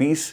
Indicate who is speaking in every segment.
Speaker 1: 20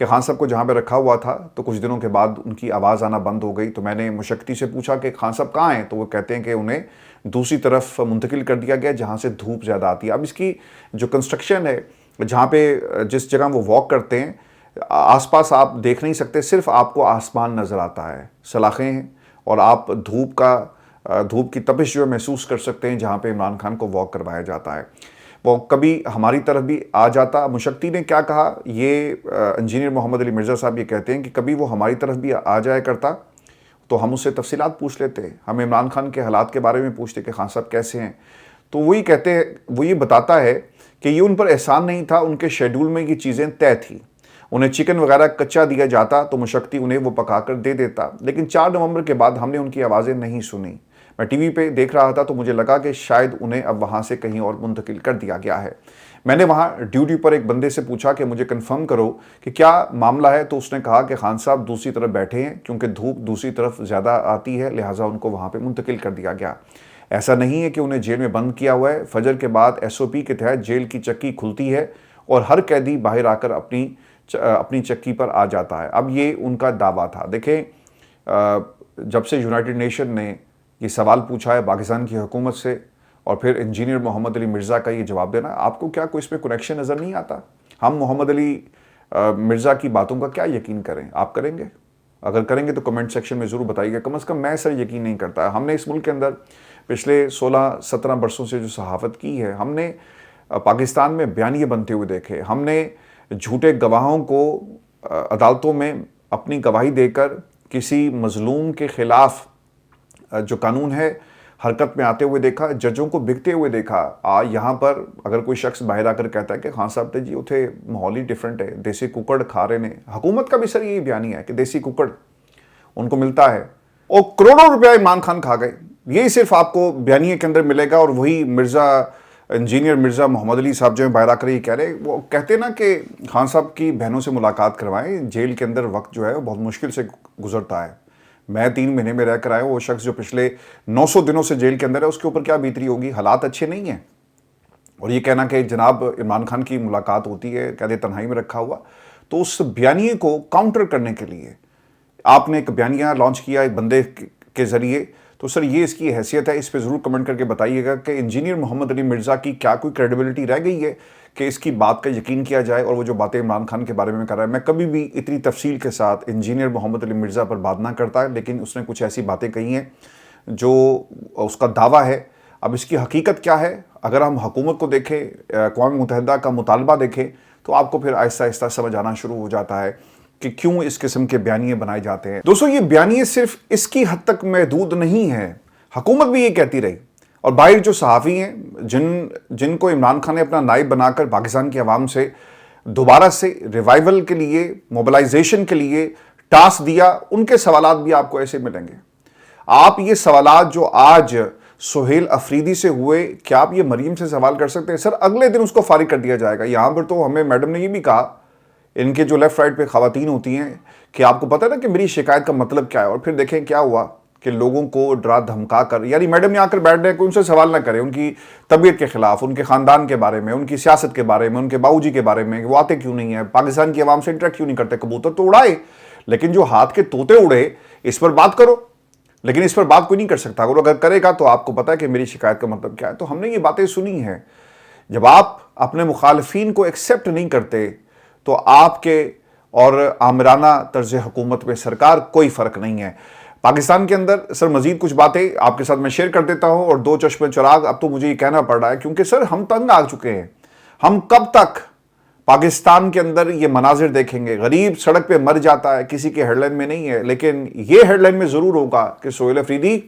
Speaker 1: کہ خان صاحب کو جہاں پہ رکھا ہوا تھا تو کچھ دنوں کے بعد ان کی آواز آنا بند ہو گئی. تو میں نے مشکتی سے پوچھا کہ خان صاحب کہاں ہیں؟ تو وہ کہتے ہیں کہ انہیں دوسری طرف منتقل کر دیا گیا جہاں سے دھوپ زیادہ آتی ہے. اب اس کی جو کنسٹرکشن ہے، جہاں پہ جس جگہ وہ واک کرتے ہیں، آس پاس آپ دیکھ نہیں سکتے، صرف آپ کو آسمان نظر آتا ہے، سلاخیں ہیں، اور آپ دھوپ کی تپش جو ہے محسوس کر سکتے ہیں جہاں پہ عمران خان کو واک کروایا جاتا ہے. وہ کبھی ہماری طرف بھی آ جاتا. مشکتی نے کیا کہا، یہ انجینئر محمد علی مرزا صاحب یہ کہتے ہیں کہ کبھی وہ ہماری طرف بھی آ جایا کرتا تو ہم اس سے تفصیلات پوچھ لیتے، ہم عمران خان کے حالات کے بارے میں پوچھتے کہ خان صاحب کیسے ہیں. تو وہی کہتے ہیں، وہ یہ بتاتا ہے کہ یہ ان پر احسان نہیں تھا، ان کے شیڈول میں یہ چیزیں طے تھیں. انہیں چکن وغیرہ کچا دیا جاتا تو مشکتی انہیں وہ پکا کر دے دیتا. لیکن 4 نومبر کے بعد ہم نے ان کی آوازیں نہیں سنی. میں ٹی وی پہ دیکھ رہا تھا تو مجھے لگا کہ شاید انہیں اب وہاں سے کہیں اور منتقل کر دیا گیا ہے. میں نے وہاں ڈیوٹی پر ایک بندے سے پوچھا کہ مجھے کنفرم کرو کہ کیا معاملہ ہے. تو اس نے کہا کہ خان صاحب دوسری طرف بیٹھے ہیں کیونکہ دھوپ دوسری طرف زیادہ آتی ہے، لہٰذا ان کو وہاں پہ منتقل کر دیا گیا. ایسا نہیں ہے کہ انہیں جیل میں بند کیا ہوا ہے. فجر کے بعد SOP کے تحت جیل کی چکی کھلتی ہے اور ہر قیدی باہر آ کر اپنی چکی پر آ جاتا ہے. اب یہ ان کا دعویٰ تھا. دیکھیں، جب سے یونائٹڈ نیشن نے یہ سوال پوچھا ہے پاکستان کی حکومت سے اور پھر انجینئر محمد علی مرزا کا یہ جواب دینا، آپ کو کیا کوئی اس میں کنیکشن نظر نہیں آتا؟ ہم محمد علی مرزا کی باتوں کا کیا یقین کریں؟ آپ کریں گے؟ اگر کریں گے تو کمنٹ سیکشن میں ضرور بتائیے گا. کم از کم میں سر یقین نہیں کرتا. ہم نے اس ملک کے اندر پچھلے 16-17 برسوں سے جو صحافت کی ہے، ہم نے پاکستان میں بیانیے بنتے ہوئے دیکھے. ہم نے جھوٹے گواہوں کو عدالتوں میں اپنی گواہی دے کر کسی مظلوم کے خلاف جو قانون ہے حرکت میں آتے ہوئے دیکھا، ججوں کو بکتے ہوئے دیکھا. یہاں پر اگر کوئی شخص باہر آ کر کہتا ہے کہ خان صاحب تے جی اتھے ماحول ہی ڈیفرنٹ ہے، دیسی ککڑ کھا رہے ہیں، حکومت کا بھی سر یہی بیانی ہے کہ دیسی ککڑ ان کو ملتا ہے، اور کروڑوں روپیہ عمران خان کھا گئے. یہی صرف آپ کو بیانیے کے اندر ملے گا. اور وہی انجینئر مرزا محمد علی صاحب جو ہیں باہر آ کر یہ کہہ رہے، وہ کہتے نا کہ خان صاحب کی بہنوں سے ملاقات کروائیں. جیل کے اندر وقت جو ہے وہ بہت مشکل سے گزرتا ہے. میں 3 مہینے میں رہ کر آیا. وہ شخص جو پچھلے 900 دنوں سے جیل کے اندر ہے، اس کے اوپر کیا بیت رہی ہوگی؟ حالات اچھے نہیں ہیں. اور یہ کہنا کہ جناب عمران خان کی ملاقات ہوتی ہے قید تنہائی میں رکھا ہوا، تو اس بیانیے کو کاؤنٹر کرنے کے لیے آپ نے ایک بیانیہ لانچ کیا ایک بندے کے ذریعے. تو سر یہ اس کی حیثیت ہے، اس پہ ضرور کمنٹ کر کے بتائیے گا کہ انجینئر محمد علی مرزا کی کیا کوئی کریڈیبلٹی رہ گئی ہے کہ اس کی بات کا یقین کیا جائے. اور وہ جو باتیں عمران خان کے بارے میں کر رہا ہے، میں کبھی بھی اتنی تفصیل کے ساتھ انجینئر محمد علی مرزا پر بات نہ کرتا، لیکن اس نے کچھ ایسی باتیں کہی ہیں جو اس کا دعویٰ ہے. اب اس کی حقیقت کیا ہے؟ اگر ہم حکومت کو دیکھیں، اقوام متحدہ کا مطالبہ دیکھیں، تو آپ کو پھر آہستہ آہستہ سمجھ آنا شروع ہو جاتا ہے کہ کیوں اس قسم کے بیانیے بنائے جاتے ہیں. دوستو، یہ بیانیے صرف اس کی حد تک محدود نہیں ہے. حکومت بھی یہ کہتی رہی، اور باہر جو صحافی ہیں جن کو عمران خان نے اپنا نائب بنا کر پاکستان کی عوام سے دوبارہ سے ریوائیول کے لیے، موبلائزیشن کے لیے ٹاسک دیا، ان کے سوالات بھی آپ کو ایسے ملیں گے. آپ یہ سوالات جو آج سہیل افریدی سے ہوئے، کیا آپ یہ مریم سے سوال کر سکتے ہیں؟ سر اگلے دن اس کو فارغ کر دیا جائے گا. یہاں پر تو ہمیں میڈم نے یہ بھی کہا، ان کے جو لیفٹ رائٹ پہ خواتین ہوتی ہیں، کہ آپ کو پتہ ہے نا کہ میری شکایت کا مطلب کیا ہے. اور پھر دیکھیں کیا ہوا کہ لوگوں کو ڈرا دھمکا کر، یعنی میڈم یہاں کر بیٹھ رہے ہیں کہ ان سے سوال نہ کریں ان کی طبیعت کے خلاف، ان کے خاندان کے بارے میں، ان کی سیاست کے بارے میں، ان کے باؤ جی کے بارے میں، وہ آتے کیوں نہیں ہیں، پاکستان کی عوام سے انٹریکٹ کیوں نہیں کرتے. کبوتر تو اڑائے، لیکن جو ہاتھ کے طوطے اڑے اس پر بات کرو. لیکن اس پر بات کوئی نہیں کر سکتا. اگر کرے گا تو آپ کو پتا ہے کہ میری شکایت کا مطلب کیا ہے. تو ہم نے یہ باتیں سنی ہیں. جب آپ اپنے مخالفین کو ایکسیپٹ نہیں کرتے تو آپ کے اور آمرانہ طرز حکومت میں سرکار کوئی فرق نہیں ہے. پاکستان کے اندر سر مزید کچھ باتیں آپ کے ساتھ میں شیئر کر دیتا ہوں. اور 2 چشم چراغ اب تو مجھے یہ کہنا پڑ رہا ہے، کیونکہ سر ہم تنگ آ چکے ہیں. ہم کب تک پاکستان کے اندر یہ مناظر دیکھیں گے؟ غریب سڑک پہ مر جاتا ہے، کسی کے ہیڈ لائن میں نہیں ہے، لیکن یہ ہیڈ لائن میں ضرور ہوگا کہ سہیل افریدی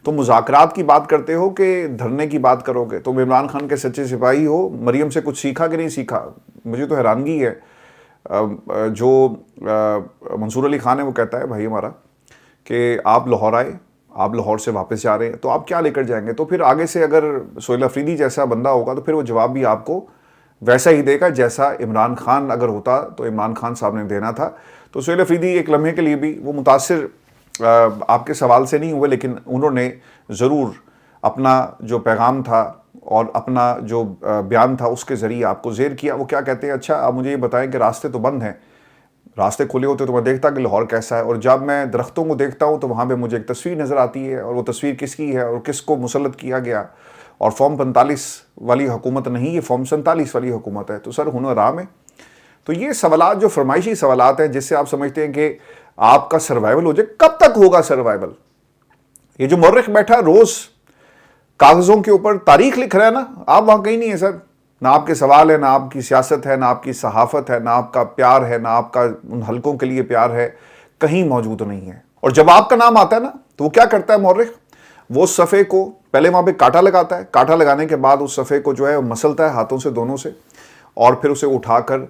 Speaker 1: تم مذاکرات کی بات کرتے ہو کہ دھرنے کی بات کرو گے؟ تم عمران خان کے سچے سپاہی ہو، مریم سے کچھ سیکھا کہ نہیں سیکھا؟ مجھے تو حیرانگی ہے. جو منصور علی خان ہے وہ کہتا ہے بھائی ہمارا کہ آپ لاہور آئے، آپ لاہور سے واپس جا رہے ہیں تو آپ کیا لے کر جائیں گے؟ تو پھر آگے سے اگر سہیل افریدی جیسا بندہ ہوگا تو پھر وہ جواب بھی آپ کو ویسا ہی دے گا جیسا عمران خان اگر ہوتا تو عمران خان صاحب نے دینا تھا. تو سہیل افریدی ایک لمحے کے لیے بھی وہ متاثر آپ کے سوال سے نہیں ہوئے، لیکن انہوں نے ضرور اپنا جو پیغام تھا اور اپنا جو بیان تھا اس کے ذریعے آپ کو زیر کیا. وہ کیا کہتے ہیں، اچھا آپ مجھے یہ بتائیں کہ راستے تو بند ہیں، راستے کھلے ہوتے تو میں دیکھتا کہ لاہور کیسا ہے، اور جب میں درختوں کو دیکھتا ہوں تو وہاں پہ مجھے ایک تصویر نظر آتی ہے، اور وہ تصویر کس کی ہے اور کس کو مسلط کیا گیا، اور فارم 45 والی حکومت نہیں، یہ فارم 47 والی حکومت ہے۔ تو سر ہنر عام ہے۔ تو یہ سوالات جو فرمائشی سوالات ہیں جس سے آپ سمجھتے ہیں کہ آپ کا سروائیول ہو جائے، کب تک ہوگا سروائیول؟ یہ جو مورخ بیٹھا روز کاغذوں کے اوپر تاریخ لکھ رہا ہے نا، آپ وہاں کہیں نہیں ہے سر۔ نہ آپ کے سوال ہے، نہ آپ کی سیاست ہے، نہ آپ کی صحافت ہے، نہ آپ کا پیار ہے، نہ آپ کا ان حلقوں کے لیے پیار ہے، کہیں موجود نہیں ہے۔ اور جب آپ کا نام آتا ہے نا تو وہ کیا کرتا ہے مورخ؟ وہ صفحے کو پہلے وہاں پہ کانٹا لگاتا ہے، کانٹا لگانے کے بعد اس صفحے کو جو ہے وہ مسلتا ہے ہاتھوں سے دونوں سے، اور پھر اسے اٹھا کر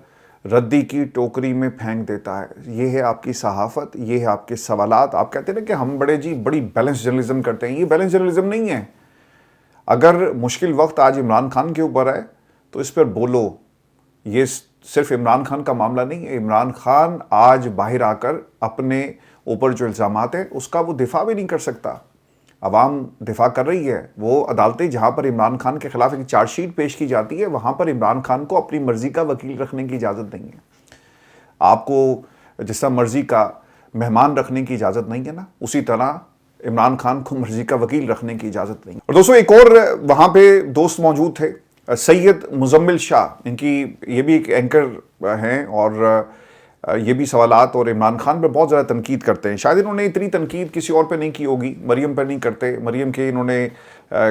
Speaker 1: ردی کی ٹوکری میں پھینک دیتا ہے۔ یہ ہے آپ کی صحافت، یہ ہے آپ کے سوالات۔ آپ کہتے ہیں نا کہ ہم بڑی بیلنس جرنلزم کرتے ہیں، یہ بیلنس جرنلزم نہیں ہے۔ اگر مشکل وقت آج عمران خان کے اوپر ہے تو اس پر بولو۔ یہ صرف عمران خان کا معاملہ نہیں ہے۔ عمران خان آج باہر آ کر اپنے اوپر جو الزامات ہیں اس کا وہ دفاع بھی نہیں کر سکتا۔ عوام دفاع کر رہی ہے۔ وہ عدالتیں جہاں پر عمران خان کے خلاف ایک چارج شیٹ پیش کی جاتی ہے وہاں پر عمران خان کو اپنی مرضی کا وکیل رکھنے کی اجازت نہیں ہے۔ آپ کو جس طرح مرضی کا مہمان رکھنے کی اجازت نہیں ہے نا، اسی طرح عمران خان کو مرضی کا وکیل رکھنے کی اجازت نہیں ہے۔ اور دوستو ایک اور وہاں پہ دوست موجود تھے، سید مزمل شاہ، ان کی یہ بھی ایک اینکر ہیں، اور یہ بھی سوالات اور عمران خان پر بہت زیادہ تنقید کرتے ہیں۔ شاید انہوں نے اتنی تنقید کسی اور پہ نہیں کی ہوگی، مریم پر نہیں کرتے۔ مریم کے انہوں نے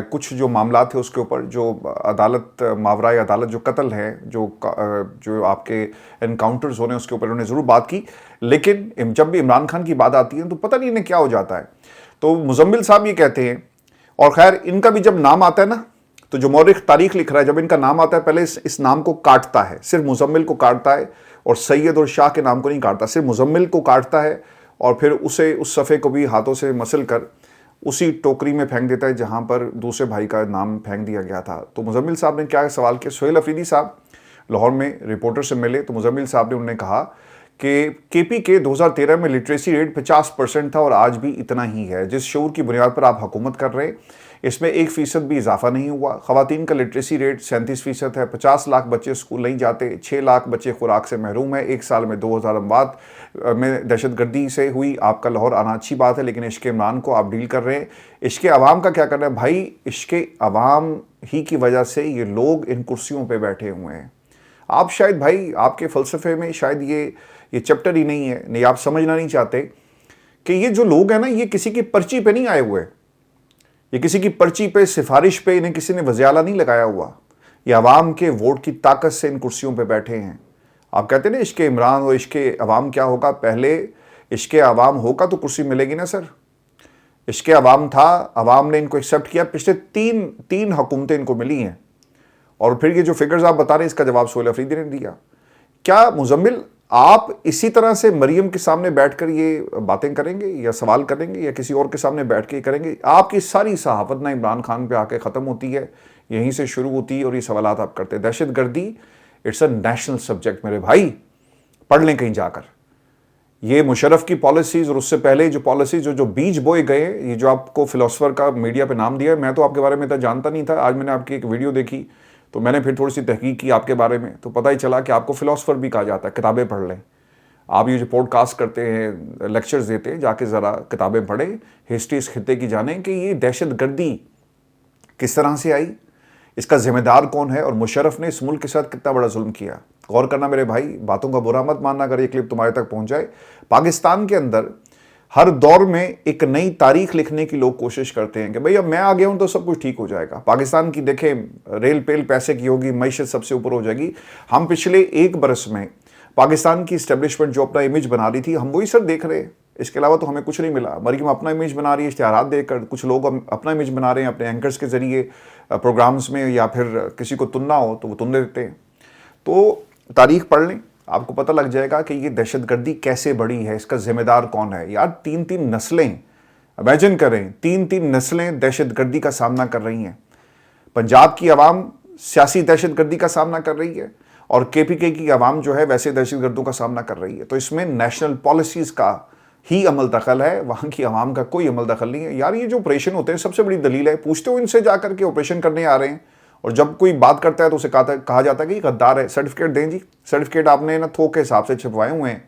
Speaker 1: کچھ جو معاملات تھے اس کے اوپر، جو عدالت ماورائے عدالت جو قتل ہے، جو آپ کے انکاؤنٹرز ہونے اس کے اوپر انہوں نے ضرور بات کی، لیکن جب بھی عمران خان کی بات آتی ہے تو پتہ نہیں انہیں کیا ہو جاتا ہے۔ تو مزمل صاحب یہ کہتے ہیں، اور خیر ان کا بھی جب نام آتا ہے نا تو جو مورخ تاریخ لکھ رہا ہے جب ان کا نام آتا ہے پہلے اس نام کو کاٹتا ہے، صرف مزمل کو کاٹتا ہے، اور سید اور شاہ کے نام کو نہیں کاٹتا، صرف مزمل کو کاٹتا ہے، اور پھر اسے اس صفحے کو بھی ہاتھوں سے مسل کر اسی ٹوکری میں پھینک دیتا ہے جہاں پر دوسرے بھائی کا نام پھینک دیا گیا تھا۔ تو مزمل صاحب نے کیا سوال کیا؟ سہیل افریدی صاحب لاہور میں رپورٹر سے ملے تو مزمل صاحب نے انہوں نے کہا کہ کے پی کے 2013 میں لٹریسی ریٹ 50% تھا اور آج بھی اتنا ہی ہے۔ جس شعور کی بنیاد پر آپ حکومت کر رہے ہیں اس میں 1% بھی اضافہ نہیں ہوا۔ خواتین کا لٹریسی ریٹ 37% ہے، 50 لاکھ بچے اسکول نہیں جاتے، 6 لاکھ بچے خوراک سے محروم ہیں، ایک سال میں 2000 اموات میں دہشت گردی سے ہوئی۔ آپ کا لاہور آنا اچھی بات ہے لیکن عشق عمران کو آپ ڈیل کر رہے ہیں۔ عشق عوام کا کیا کرنا ہے بھائی؟ عشق عوام ہی کی وجہ سے یہ لوگ ان کرسیوں پہ بیٹھے ہوئے ہیں۔ آپ شاید بھائی آپ کے فلسفے میں شاید یہ چیپٹر ہی نہیں ہے، نہیں آپ سمجھنا نہیں چاہتے کہ یہ جو لوگ ہیں نا یہ کسی کی پرچی پہ نہیں آئے ہوئے، یہ کسی کی پرچی پہ سفارش پہ انہیں کسی نے وزیر اعلیٰ نہیں لگایا ہوا، یہ عوام کے ووٹ کی طاقت سے ان کرسیوں پہ بیٹھے ہیں۔ آپ کہتے ہیں نا عشق عمران اور عشق عوام کیا ہوگا؟ پہلے عشق عوام ہوگا تو کرسی ملے گی نا سر۔ عشق عوام تھا، عوام نے ان کو ایکسیپٹ کیا، پچھلے تین حکومتیں ان کو ملی ہیں، اور پھر یہ جو فگرز آپ بتا رہے ہیں اس کا جواب سہیل افریدی نے دیا۔ کیا مزمل آپ اسی طرح سے مریم کے سامنے بیٹھ کر یہ باتیں کریں گے یا سوال کریں گے یا کسی اور کے سامنے بیٹھ کے کریں گے؟ آپ کی ساری صحافت نہ عمران خان پہ آ کے ختم ہوتی ہے، یہیں سے شروع ہوتی ہے، اور یہ سوالات آپ کرتے ہیں۔ دہشت گردی اٹس اے نیشنل سبجیکٹ میرے بھائی، پڑھ لیں کہیں جا کر۔ یہ مشرف کی پالیسیز اور اس سے پہلے جو پالیسیز جو بیج بوئے گئے، یہ جو آپ کو فلاسفر کا میڈیا پہ نام دیا ہے، میں تو آپ کے بارے میں اتنا جانتا نہیں تھا۔ آج میں نے آپ کی ایک ویڈیو دیکھی تو میں نے پھر تھوڑی سی تحقیق کی آپ کے بارے میں، تو پتہ ہی چلا کہ آپ کو فلاسفر بھی کہا جاتا ہے۔ کتابیں پڑھ لیں، آپ یہ جو پوڈ کاسٹ کرتے ہیں، لیکچرز دیتے ہیں، جا کے ذرا کتابیں پڑھیں، ہسٹری اس خطے کی جانیں کہ یہ دہشت گردی کس طرح سے آئی، اس کا ذمہ دار کون ہے، اور مشرف نے اس ملک کے ساتھ کتنا بڑا ظلم کیا۔ غور کرنا میرے بھائی، باتوں کا برا مت ماننا اگر یہ کلپ تمہارے تک پہنچ جائے۔ پاکستان کے اندر ہر دور میں ایک نئی تاریخ لکھنے کی لوگ کوشش کرتے ہیں کہ بھئی اب میں آ گیا ہوں تو سب کچھ ٹھیک ہو جائے گا۔ پاکستان کی دیکھیں ریل پیل پیسے کی ہوگی، معیشت سب سے اوپر ہو جائے گی۔ ہم پچھلے 1 برس میں پاکستان کی اسٹیبلشمنٹ جو اپنا امیج بنا رہی تھی، ہم وہی سر دیکھ رہے ہیں، اس کے علاوہ تو ہمیں کچھ نہیں ملا۔ مریم اپنا امیج بنا رہی ہے اشتہارات دے کر، کچھ لوگ اپنا امیج بنا رہے ہیں اپنے اینکرز کے ذریعے پروگرامز میں، یا پھر کسی کو تننا ہو تو وہ تننے دیتے ہیں۔ تو تاریخ پڑھ لیں، آپ کو پتہ لگ جائے گا کہ یہ دہشت گردی کیسے بڑھی ہے، اس کا ذمہ دار کون ہے۔ یار 3 نسلیں، امیجن کریں 3 نسلیں دہشت گردی کا سامنا کر رہی ہیں۔ پنجاب کی عوام سیاسی دہشت گردی کا سامنا کر رہی ہے، اور کے پی کے کی عوام جو ہے ویسے دہشت گردوں کا سامنا کر رہی ہے۔ تو اس میں نیشنل پالیسیز کا ہی عمل دخل ہے، وہاں کی عوام کا کوئی عمل دخل نہیں ہے۔ یار یہ جو آپریشن ہوتے ہیں سب سے بڑی دلیل ہے، پوچھتے ہو ان سے جا کر کے آپریشن کرنے آ رہے ہیں، اور جب کوئی بات کرتا ہے تو اسے کہا جاتا ہے کہ یہ غدار ہے، سرٹیفکیٹ دیں جی، سرٹیفکیٹ آپ نے نا تھوک کے حساب سے چھپوائے ہوئے ہیں۔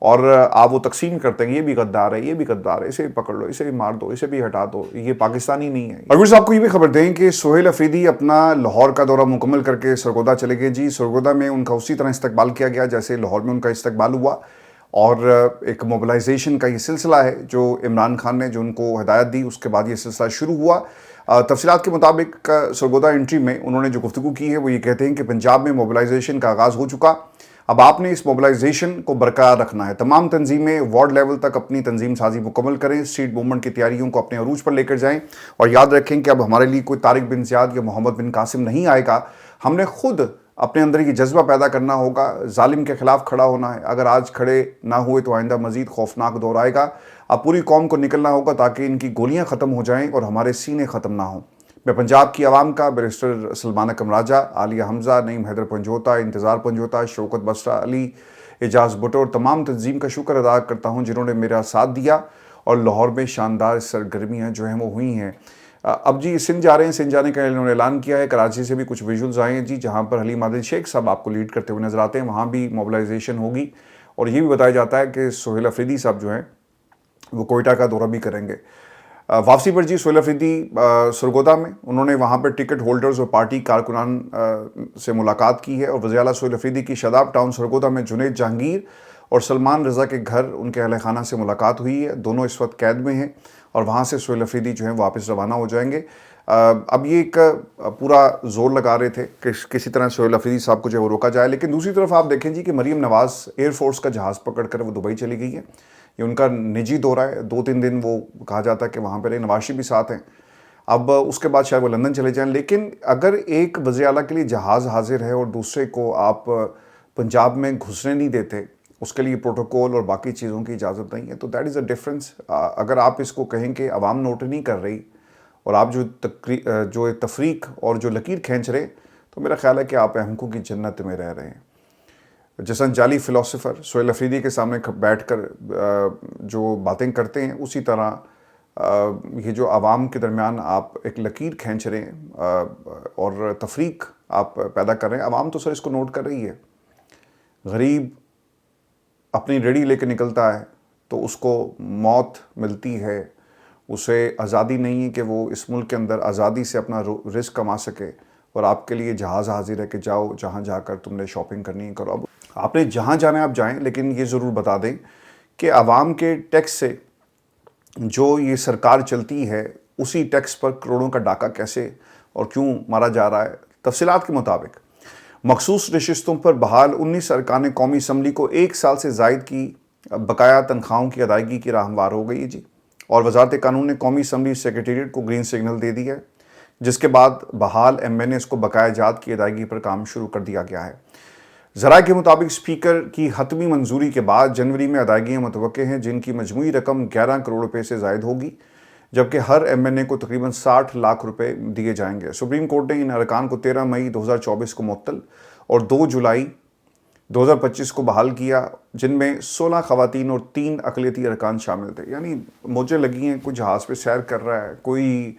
Speaker 1: اور آپ وہ تقسیم کرتے ہیں، یہ بھی غدار ہے، یہ بھی غدار ہے، اسے بھی پکڑ لو، اسے بھی مار دو، اسے بھی ہٹا دو، یہ پاکستانی نہیں ہے۔ اور صاحب کو یہ بھی خبر دیں کہ سہیل افریدی اپنا لاہور کا دورہ مکمل کر کے سرگودا چلے گئے جی۔ سرگودا میں ان کا اسی طرح استقبال کیا گیا جیسے لاہور میں ان کا استقبال ہوا، اور ایک موبلائزیشن کا یہ سلسلہ ہے جو عمران خان نے جو ان کو ہدایت دی، اس کے بعد یہ سلسلہ شروع ہوا۔ تفصیلات کے مطابق سرگودا انٹری میں انہوں نے جو گفتگو کی ہے وہ یہ کہتے ہیں کہ پنجاب میں موبلائزیشن کا آغاز ہو چکا، اب آپ نے اس موبلائزیشن کو برقرار رکھنا ہے۔ تمام تنظیمیں وارڈ لیول تک اپنی تنظیم سازی مکمل کریں، اسٹریٹ موومنٹ کی تیاریوں کو اپنے عروج پر لے کر جائیں، اور یاد رکھیں کہ اب ہمارے لیے کوئی طارق بن زیاد یا محمد بن قاسم نہیں آئے گا، ہم نے خود اپنے اندر یہ جذبہ پیدا کرنا ہوگا، ظالم کے خلاف کھڑا ہونا ہے۔ اگر آج کھڑے نہ ہوئے تو آئندہ مزید خوفناک دور آئے گا۔ اب پوری قوم کو نکلنا ہوگا تاکہ ان کی گولیاں ختم ہو جائیں اور ہمارے سینے ختم نہ ہوں۔ میں پنجاب کی عوام کا، بیرسٹر سلمان اکرم راجہ، عالیہ حمزہ، نعیم حیدر پنجوتا، انتظار پنجوتا، شوکت بسرا علی، اعجاز بٹو اور تمام تنظیم کا شکر ادا کرتا ہوں جنہوں نے میرا ساتھ دیا، اور لاہور میں شاندار سرگرمیاں جو ہیں وہ ہوئی ہیں۔ اب جی سندھ جا رہے ہیں، سندھ جانے کا انہوں نے اعلان کیا ہے۔ کراچی سے بھی کچھ ویژولز آئے ہیں جی، جہاں پر حلیم عادل شیخ صاحب آپ کو لیڈ کرتے ہوئے نظر آتے ہیں، وہاں بھی موبلائزیشن ہوگی، اور یہ بھی بتایا جاتا ہے کہ سہیل افریدی صاحب جو ہیں وہ کوئٹہ کا دورہ بھی کریں گے۔ واپسی پر جی سہیل افریدی سرگودا میں انہوں نے وہاں پر ٹکٹ ہولڈرز اور پارٹی کارکنان سے ملاقات کی ہے، اور وزیر اعلیٰ سہیل افریدی کی شاداب ٹاؤن سرگودا میں جنید جہانگیر اور سلمان رضا کے گھر ان کے اہل خانہ سے ملاقات ہوئی ہے۔ دونوں اس وقت قید میں ہیں، اور وہاں سے سہیل افریدی جو ہیں واپس روانہ ہو جائیں گے۔ اب یہ ایک پورا زور لگا رہے تھے کہ کسی طرح سہیل افریدی صاحب کو جو ہے وہ روکا جائے، لیکن دوسری طرف آپ دیکھیں جی کہ مریم نواز ایئر فورس کا جہاز پکڑ کر وہ دبئی چلی گئی ہے۔ یہ ان کا نجی دورہ ہے، 2-3 دن وہ کہا جاتا ہے کہ وہاں پہ رہے، نواز شریف بھی ساتھ ہیں۔ اب اس کے بعد شاید وہ لندن چلے جائیں، لیکن اگر ایک وزیر اعلیٰ کے لیے جہاز حاضر ہے اور دوسرے کو آپ پنجاب میں گھسنے نہیں دیتے، اس کے لیے پروٹوکول اور باقی چیزوں کی اجازت نہیں ہے، تو دیٹ از اے ڈفرنس۔ اگر آپ اس کو کہیں کہ عوام نوٹ نہیں کر رہی اور آپ جو تفریق اور جو لکیر کھینچ رہے، تو میرا خیال ہے کہ آپ احمقوں کی جنت میں رہ رہے ہیں۔ جیسا جعلی فلاسفر سہیل افریدی کے سامنے بیٹھ کر جو باتیں کرتے ہیں، اسی طرح یہ جو عوام کے درمیان آپ ایک لکیر کھینچ رہے ہیں اور تفریق آپ پیدا کر رہے ہیں، عوام تو سر اس کو نوٹ کر رہی ہے۔ غریب اپنی ریڑھی لے کے نکلتا ہے تو اس کو موت ملتی ہے، اسے آزادی نہیں ہے کہ وہ اس ملک کے اندر آزادی سے اپنا رزق کما سکے، اور آپ کے لیے جہاز حاضر ہے کہ جاؤ جہاں جا کر تم نے شاپنگ کرنی ہے کرو۔ اب آپ نے جہاں جانا ہے آپ جائیں، لیکن یہ ضرور بتا دیں کہ عوام کے ٹیکس سے جو یہ سرکار چلتی ہے، اسی ٹیکس پر کروڑوں کا ڈاکہ کیسے اور کیوں مارا جا رہا ہے۔ تفصیلات کے مطابق مخصوص نشستوں پر بحال 19 ارکان قومی اسمبلی کو 1 سال سے زائد کی بقایا تنخواہوں کی ادائیگی کی راہ ہموار ہو گئی ہے جی، اور وزارت قانون نے قومی اسمبلی سیکریٹریٹ کو گرین سگنل دے دی ہے، جس کے بعد بحال ایم این ایس کو بقایا جات کی ادائیگی پر کام شروع کر دیا گیا ہے۔ ذرائع کے مطابق اسپیکر کی حتمی منظوری کے بعد جنوری میں ادائیگیاں متوقع ہیں، جن کی مجموعی رقم 11 کروڑ روپے سے زائد ہوگی، جبکہ ہر ایم این اے کو تقریباً 60 لاکھ روپے دیے جائیں گے۔ سپریم کورٹ نے ان ارکان کو 13 مئی 2024 کو معطل اور 2 جولائی 2025 کو بحال کیا، جن میں 16 خواتین اور 3 اقلیتی ارکان شامل تھے۔ یعنی موجیں لگی ہیں، کوئی جہاز پہ سیر کر رہا ہے، کوئی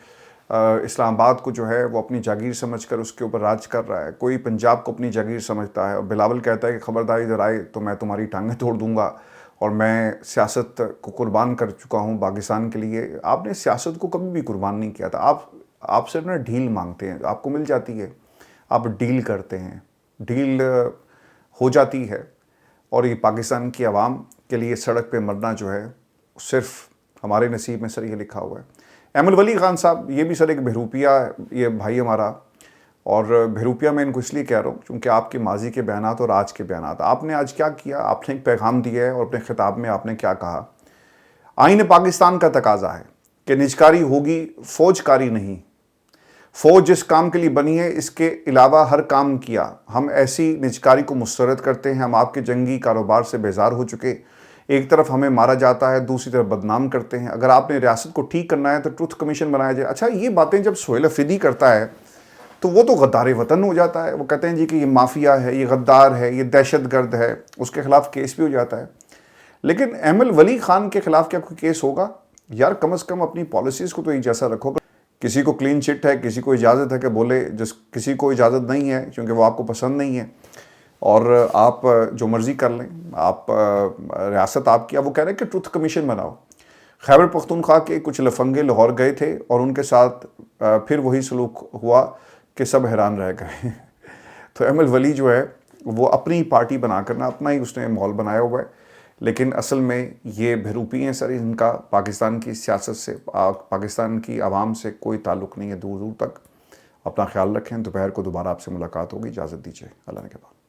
Speaker 1: اسلام آباد کو جو ہے وہ اپنی جاگیر سمجھ کر اس کے اوپر راج کر رہا ہے، کوئی پنجاب کو اپنی جاگیر سمجھتا ہے، اور بلاول کہتا ہے کہ خبردار ادھر آئے تو میں تمہاری ٹانگیں توڑ دوں گا، اور میں سیاست کو قربان کر چکا ہوں پاکستان کے لیے۔ آپ نے سیاست کو کبھی بھی قربان نہیں کیا تھا، آپ صرف نا ڈھیل مانگتے ہیں، آپ کو مل جاتی ہے، آپ ڈیل کرتے ہیں، ڈیل ہو جاتی ہے، اور یہ پاکستان کی عوام کے لیے سڑک پہ مرنا جو ہے صرف ہمارے نصیب میں سر یہ لکھا ہوا ہے۔ احمد ولی خان صاحب یہ بھی سر ایک بہروپیہ یہ بھائی ہمارا، اور بہروپیہ میں ان کو اس لیے کہہ رہا ہوں کیونکہ آپ کے ماضی کے بیانات اور آج کے بیانات، آپ نے آج کیا کیا، آپ نے ایک پیغام دیا ہے، اور اپنے خطاب میں آپ نے کیا کہا۔ آئین پاکستان کا تقاضا ہے کہ نجکاری ہوگی، فوج کاری نہیں۔ فوج جس کام کے لیے بنی ہے اس کے علاوہ ہر کام کیا، ہم ایسی نجکاری کو مسترد کرتے ہیں۔ ہم آپ کے جنگی کاروبار سے بیزار ہو چکے، ایک طرف ہمیں مارا جاتا ہے، دوسری طرف بدنام کرتے ہیں۔ اگر آپ نے ریاست کو ٹھیک کرنا ہے تو ٹروتھ کمیشن بنایا جائے۔ اچھا یہ باتیں جب سہیل افریدی کرتا ہے تو وہ تو غدار وطن ہو جاتا ہے، وہ کہتے ہیں جی کہ یہ مافیا ہے، یہ غدار ہے، یہ دہشت گرد ہے، اس کے خلاف کیس بھی ہو جاتا ہے۔ لیکن احمد ولی خان کے خلاف کیا کوئی کیس ہوگا؟ یار کم از کم اپنی پالیسیز کو تو ایک جیسا رکھو۔ کسی کو کلین چٹ ہے، کسی کو اجازت ہے کہ بولے، کسی کو اجازت نہیں ہے کیونکہ وہ آپ کو پسند نہیں ہے، اور آپ جو مرضی کر لیں، آپ ریاست آپ کی، اب وہ کہہ رہے ہیں کہ ٹروتھ کمیشن بناؤ. خیبر پختونخوا کے کچھ لفنگے لاہور گئے تھے اور ان کے ساتھ پھر وہی سلوک ہوا کہ سب حیران رہ گئے. تو احمد ولی جو ہے وہ اپنی پارٹی بنا کرنا اپنا ہی اس نے ماحول بنایا ہوا ہے، لیکن اصل میں یہ بہروپی ہیں سر. ان کا پاکستان کی سیاست سے، پاکستان کی عوام سے کوئی تعلق نہیں ہے دور دور تک. اپنا خیال رکھیں. دوپہر کو دوبارہ آپ سے ملاقات ہوگی. اجازت دیجیے. اللہ نے کے بعد.